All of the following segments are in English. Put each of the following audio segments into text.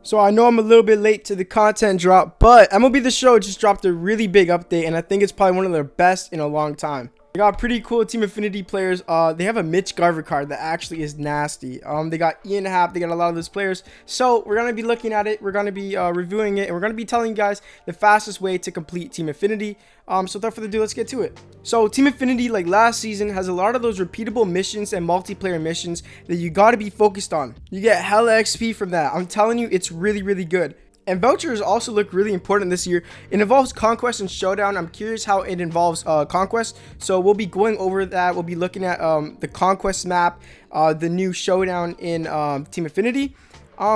So I know I'm a little bit late to the content drop, but MLB The Show just dropped a really big update, and I think it's probably one of their best in a long time. They got pretty cool Team Affinity players. They have a Mitch Garver card that actually is nasty. They got Ian Happ. They got a lot of those players. So we're going to be looking at it. We're going to be reviewing it. And we're going to be telling you guys the fastest way to complete Team Affinity. So without further ado, let's get to it. So Team Affinity, like last season, has a lot of those repeatable missions and multiplayer missions that you got to be focused on. You get hella XP from that. I'm telling you, it's really, really good. And vouchers also look really important this year. It involves Conquest and Showdown. I'm curious how it involves Conquest. So we'll be going over that. We'll be looking at the Conquest map, the new Showdown in Team Affinity.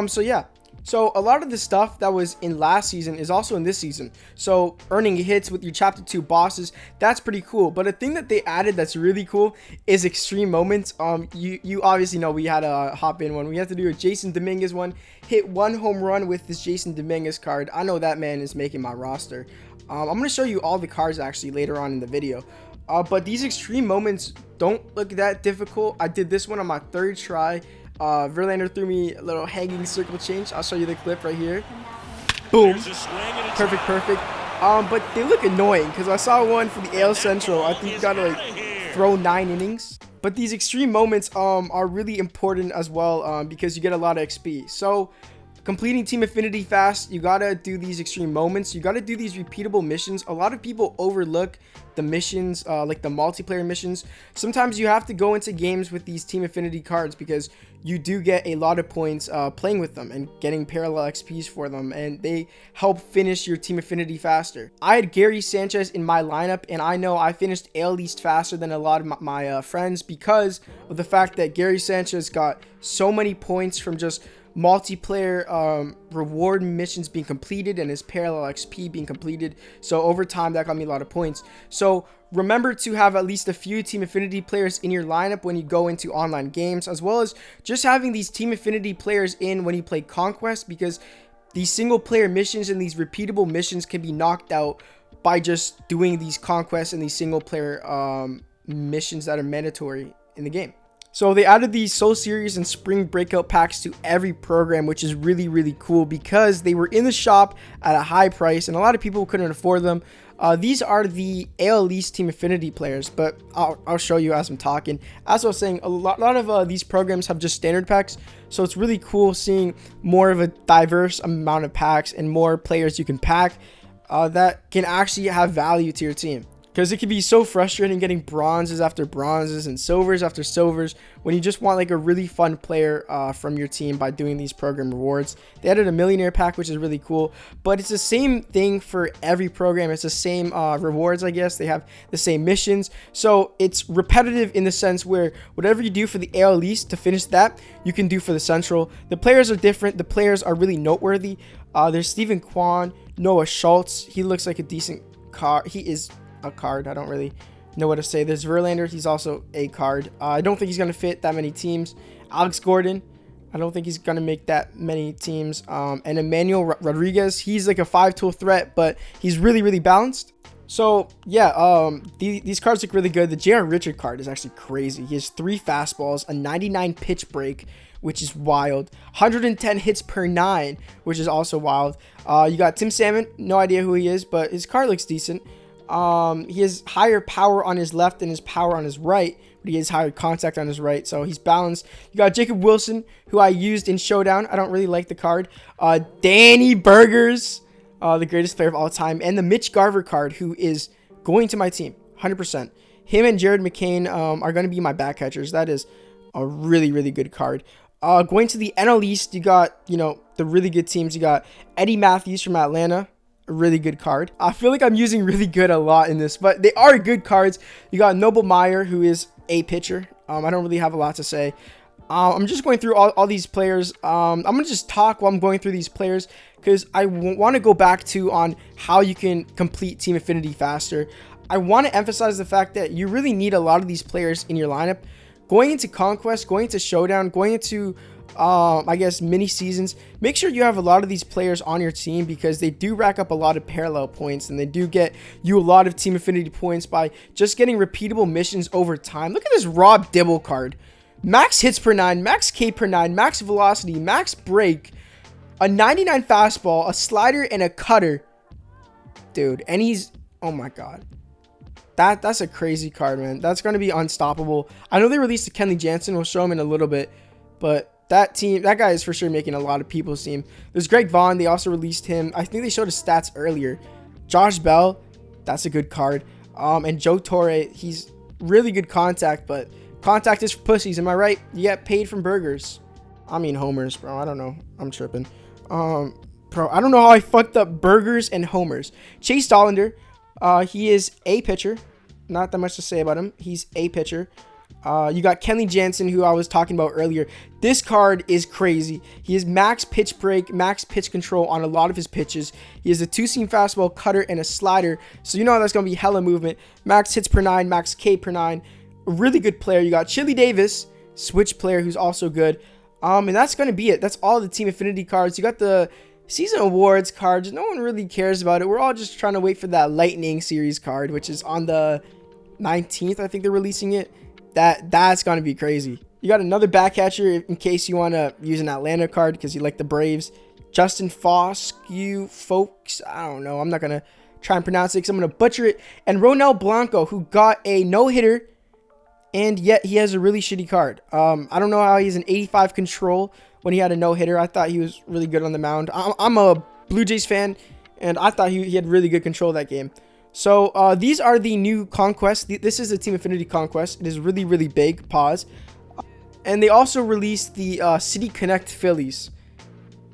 So yeah. So a lot of the stuff that was in last season is also in this season. So earning hits with your chapter 2 bosses, that's pretty cool. But a thing that they added that's really cool is extreme moments. You obviously know we had a hop in one. We have to do a Jason Dominguez one. Hit one home run with this Jason Dominguez card. I know that man is making my roster. I'm going to show you all the cards actually later on in the video. But these extreme moments don't look that difficult. I did this one on my 3rd try. Verlander threw me a little hanging circle change. I'll show you the clip right here. Boom. Perfect. But they look annoying because I saw one for the AL Central. I think you gotta like throw 9 innings. But these extreme moments are really important as well because you get a lot of XP. So completing Team Affinity fast, you gotta do these extreme moments. You gotta do these repeatable missions. A lot of people overlook the missions, like the multiplayer missions. Sometimes you have to go into games with these Team Affinity cards because you do get a lot of points playing with them and getting parallel XPs for them, and they help finish your Team Affinity faster. I had Gary Sanchez in my lineup, and I know I finished AL East faster than a lot of my friends because of the fact that Gary Sanchez got so many points from just multiplayer reward missions being completed and his parallel XP being completed. So over time that got me a lot of points. So remember to have at least a few Team Affinity players in your lineup when you go into online games, as well as just having these Team Affinity players in when you play Conquest, because these single player missions and these repeatable missions can be knocked out by just doing these Conquests and these single player missions that are mandatory in the game. So they added these Soul Series and Spring Breakout packs to every program, which is really, really cool because they were in the shop at a high price and a lot of people couldn't afford them. These are the AL East Team Affinity players, but I'll show you as I'm talking. As I was saying, a lot of these programs have just standard packs, so it's really cool seeing more of a diverse amount of packs and more players you can pack that can actually have value to your team. Because it can be so frustrating getting bronzes after bronzes and silvers after silvers when you just want like a really fun player from your team by doing these program rewards. They added a millionaire pack, which is really cool, but it's the same thing for every program. It's the same rewards, I guess. They have the same missions. So it's repetitive in the sense where whatever you do for the AL East to finish that, you can do for the Central. The players are different. The players are really noteworthy. There's Steven Kwan, Noah Schultz. He looks like a decent card. He is a card. I don't really know what to say. There's Verlander. He's also a card. I don't think he's going to fit that many teams. Alex Gordon. I don't think he's going to make that many teams. And Emmanuel Rodriguez. He's like a 5-tool threat, but he's really, really balanced. So yeah, these cards look really good. The J.R. Richard card is actually crazy. He has 3 fastballs, a 99 pitch break, which is wild, 110 hits per 9, which is also wild. You got Tim Salmon. No idea who he is, but his card looks decent. He has higher power on his left than his power on his right, but he has higher contact on his right, so he's balanced. You got Jacob Wilson, who I used in Showdown. I don't really like the card. Danny Burgers, the greatest player of all time, and the Mitch Garver card, who is going to my team 100%. Him and Jared McCain are going to be my back catchers. That is a really, really good card. Going to the NL East, you got, the really good teams. You got Eddie Matthews from Atlanta. A really good card. I feel like I'm using really good a lot in this, but they are good cards. You got Noble Meyer, who is a pitcher. I don't really have a lot to say. I'm just going through all these players. I'm going to just talk while I'm going through these players because I want to go back on how you can complete Team Affinity faster. I want to emphasize the fact that you really need a lot of these players in your lineup. Going into Conquest, going into Showdown, going into I guess mini seasons, make sure you have a lot of these players on your team because they do rack up a lot of parallel points and they do get you a lot of Team Affinity points by just getting repeatable missions over time. Look at this Rob Dibble card. Max hits per 9, max K per 9, max velocity, max break, a 99 fastball, a slider, and a cutter. Dude, and he's, oh my god. That's a crazy card, man. That's going to be unstoppable. I know they released a Kenley Jansen. We'll show him in a little bit. But that guy is for sure making a lot of people's team. There's Greg Vaughn. They also released him. I think they showed his stats earlier. Josh Bell, that's a good card. And Joe Torre, he's really good contact, but contact is for pussies. Am I right? You get paid from burgers. I mean homers, bro. I don't know. I'm tripping. Bro, I don't know how I fucked up burgers and homers. Chase Dollander, he is a pitcher. Not that much to say about him. He's a pitcher. You got Kenley Jansen, who I was talking about earlier. This card is crazy. He has max pitch break, max pitch control on a lot of his pitches. He has a 2-seam fastball, cutter, and a slider. So you know that's going to be hella movement. Max hits per 9, max K per 9. A really good player. You got Chili Davis, switch player, who's also good. And that's going to be it. That's all the Team Affinity cards. You got the Season Awards cards. No one really cares about it. We're all just trying to wait for that Lightning Series card, which is on the 19th. I think they're releasing it. That's going to be crazy. You got another back catcher in case you want to use an Atlanta card because you like the Braves. Justin Foscue, folks. I don't know. I'm not going to try and pronounce it because I'm going to butcher it. And Ronel Blanco, who got a no-hitter, and yet he has a really shitty card. I don't know how he's an 85 control when he had a no-hitter. I thought he was really good on the mound. I'm a Blue Jays fan, and I thought he had really good control that game. So these are the new Conquest. This is the Team Affinity Conquest. It is really, really big. Pause. And they also released the City Connect Phillies.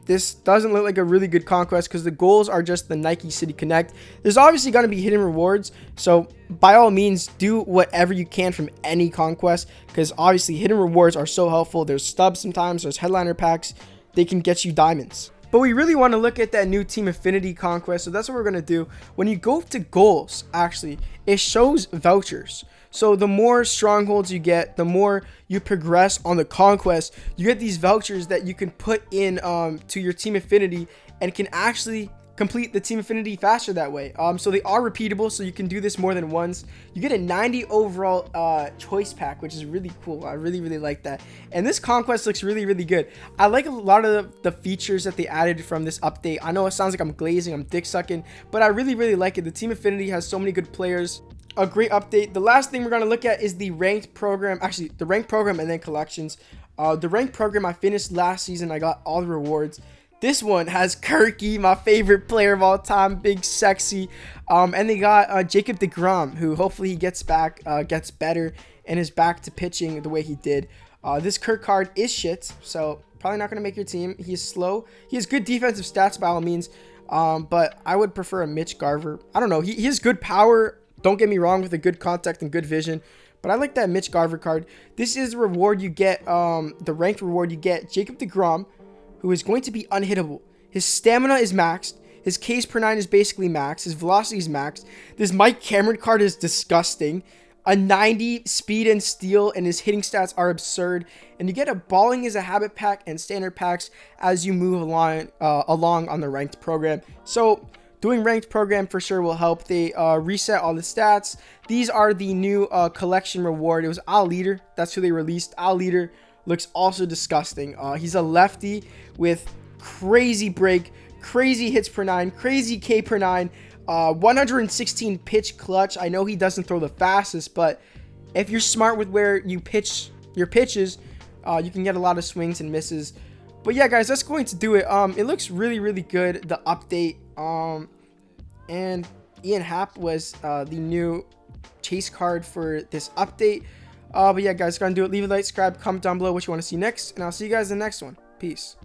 This doesn't look like a really good Conquest because the goals are just the Nike City Connect. There's obviously going to be hidden rewards. So by all means, do whatever you can from any Conquest because obviously hidden rewards are so helpful. There's stubs sometimes. There's headliner packs. They can get you diamonds. But we really want to look at that new Team Affinity Conquest, so that's what we're going to do. When you go to goals, actually, it shows vouchers. So the more strongholds you get, the more you progress on the Conquest, you get these vouchers that you can put in to your Team Affinity and can actually complete the Team Affinity faster that way. So they are repeatable, so you can do this more than once. You get a 90 overall choice pack, which is really cool. I really, really like that. And this Conquest looks really, really good. I like a lot of the features that they added from this update. I know it sounds like I'm glazing, I'm dick sucking, but I really, really like it. The Team Affinity has so many good players. A great update. The last thing we're going to look at is the ranked program. Actually, the ranked program and then collections. The ranked program I finished last season. I got all the rewards. This one has Kirky, my favorite player of all time, big, sexy. And they got Jacob deGrom, who hopefully he gets back, gets better, and is back to pitching the way he did. This Kirk card is shit, so probably not going to make your team. He's slow. He has good defensive stats by all means, but I would prefer a Mitch Garver. I don't know. He has good power. Don't get me wrong, with a good contact and good vision. But I like that Mitch Garver card. This is the reward you get, the ranked reward you get. Jacob deGrom, who is going to be unhittable. His stamina is maxed. His Ks per 9 is basically maxed. His velocity is maxed. This Mike Cameron card is disgusting. A 90 speed and steal, and his hitting stats are absurd. And you get a balling is a habit pack and standard packs as you move along on the ranked program. So doing ranked program for sure will help. They reset all the stats. These are the new collection reward. It was Al Leader. That's who they released. Al Leader looks also disgusting. He's a lefty with crazy break, crazy hits per 9, crazy K per 9, 116 pitch clutch. I know he doesn't throw the fastest, but if you're smart with where you pitch your pitches, you can get a lot of swings and misses. But yeah, guys, that's going to do it. It looks really, really good, the update. And Ian Happ was the new chase card for this update. But yeah, guys, gonna do it. Leave a like, subscribe, comment down below what you want to see next, and I'll see you guys in the next one. Peace.